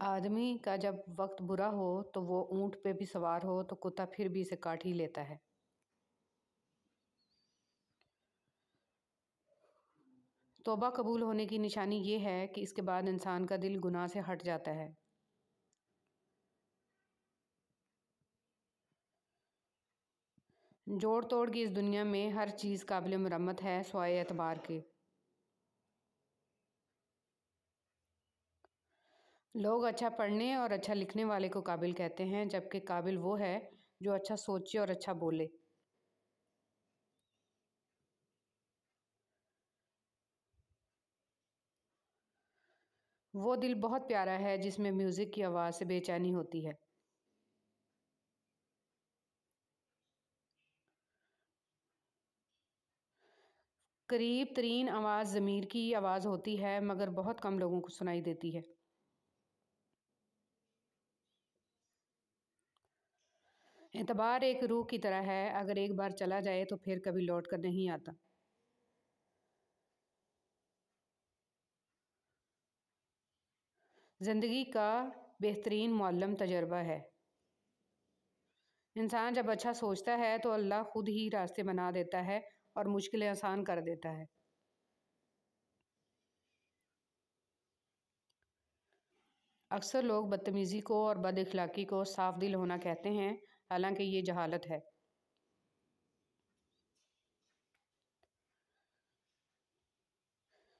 आदमी का जब वक्त बुरा हो तो वो ऊँट पे भी सवार हो तो कुत्ता फिर भी इसे काट ही लेता है। तौबा कबूल होने की निशानी ये है कि इसके बाद इंसान का दिल गुनाह से हट जाता है। जोड़ तोड़ की इस दुनिया में हर चीज़ काबिल मरम्मत है स्वाए एतबार के। लोग अच्छा पढ़ने और अच्छा लिखने वाले को काबिल कहते हैं, जबकि काबिल वो है जो अच्छा सोचे और अच्छा बोले। वो दिल बहुत प्यारा है जिसमें म्यूज़िक की आवाज़ से बेचैनी होती है। करीब तरीन आवाज़ ज़मीर की आवाज़ होती है, मगर बहुत कम लोगों को सुनाई देती है। एतबार एक रूह की तरह है, अगर एक बार चला जाए तो फिर कभी लौट कर नहीं आता। ज़िंदगी का बेहतरीन मुअल्लिम तजर्बा है। इंसान जब अच्छा सोचता है तो अल्लाह खुद ही रास्ते बना देता है और मुश्किलें आसान कर देता है। अक्सर लोग बदतमीज़ी को और बदअखलाक़ी को साफ दिल होना कहते हैं, हालांकि ये जहालत है।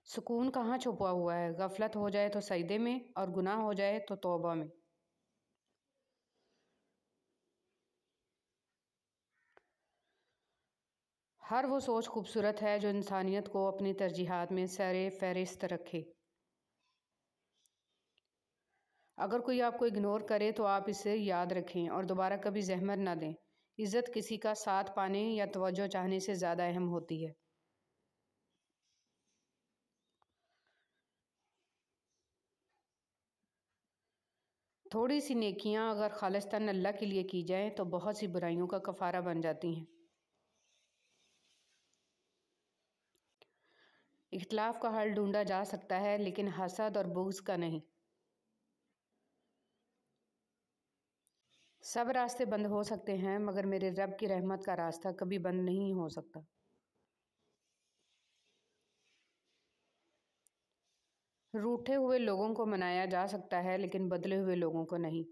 सुकून कहाँ छुपा हुआ है? गफलत हो जाए तो सजदे में और गुनाह हो जाए तो तौबा में। हर वो सोच खूबसूरत है जो इंसानियत को अपनी तरजीहात में सरे फहरिस्त रखे। अगर कोई आपको इग्नोर करे तो आप इसे याद रखें और दोबारा कभी ज़हमत ना दें। इज़्ज़त किसी का साथ पाने या तवज्जो चाहने से ज़्यादा अहम होती है। थोड़ी सी नेकियां अगर खालिस्तान अल्लाह के लिए की जाएं तो बहुत सी बुराइयों का कफ़ारा बन जाती हैं। इख्तिलाफ़ का हल ढूंढा जा सकता है, लेकिन हसद और बुग़्ज़ का नहीं। सब रास्ते बंद हो सकते हैं, मगर मेरे रब की रहमत का रास्ता कभी बंद नहीं हो सकता। रूठे हुए लोगों को मनाया जा सकता है, लेकिन बदले हुए लोगों को नहीं।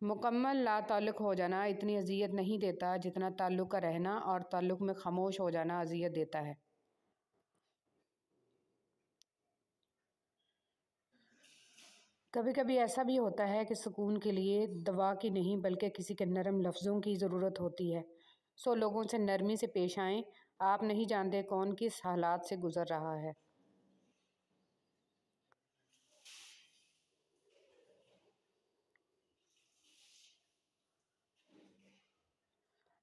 मुकम्मल लाताल्लुक़ हो जाना इतनी अज़ियत नहीं देता जितना ताल्लुक़ का रहना और ताल्लुक़ में ख़ामोश हो जाना अज़ियत देता है। कभी कभी ऐसा भी होता है कि सुकून के लिए दवा की नहीं बल्कि किसी के नरम लफ्ज़ों की ज़रूरत होती है। सो लोगों से नरमी से पेश आएं। आप नहीं जानते कौन किस हालात से गुज़र रहा है।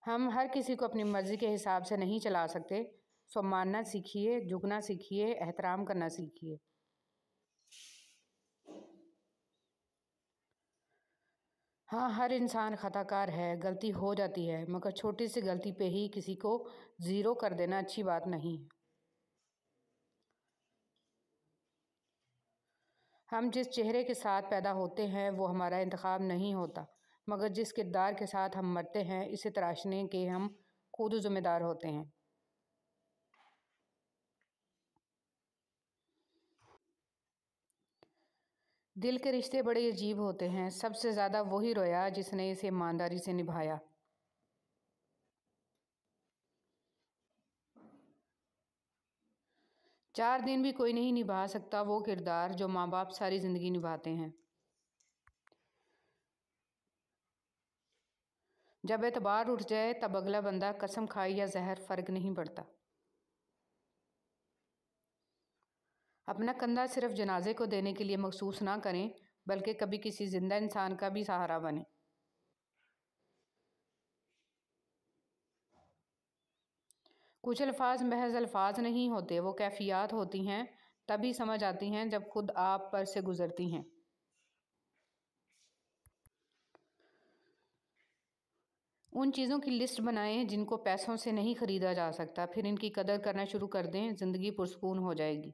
हम हर किसी को अपनी मर्ज़ी के हिसाब से नहीं चला सकते। सो मानना सीखिए, झुकना सीखिए, एहतराम करना सीखिए। हाँ, हर इंसान ख़ताकार है, गलती हो जाती है, मगर छोटी सी गलती पे ही किसी को ज़ीरो कर देना अच्छी बात नहीं है। हम जिस चेहरे के साथ पैदा होते हैं वो हमारा इंतखाब नहीं होता, मगर जिस किरदार के साथ हम मरते हैं इसे तराशने के हम खुद ज़िम्मेदार होते हैं। दिल के रिश्ते बड़े अजीब होते हैं। सबसे ज़्यादा वही रोया जिसने इसे ईमानदारी से निभाया। 4 दिन भी कोई नहीं निभा सकता वो किरदार जो माँ बाप सारी ज़िंदगी निभाते हैं। जब एतबार उठ जाए तब अगला बंदा कसम खाए या जहर फ़र्क नहीं पड़ता। अपना कंधा सिर्फ जनाजे को देने के लिए मखसूस ना करें, बल्कि कभी किसी ज़िंदा इंसान का भी सहारा बने। कुछ अल्फाज महज अल्फाज नहीं होते, वो कैफियत होती हैं। तभी समझ आती हैं जब खुद आप पर से गुज़रती हैं। उन चीज़ों की लिस्ट बनाएं जिनको पैसों से नहीं ख़रीदा जा सकता, फिर इनकी कदर करना शुरू कर दें। ज़िंदगी पुरसुकून हो जाएगी।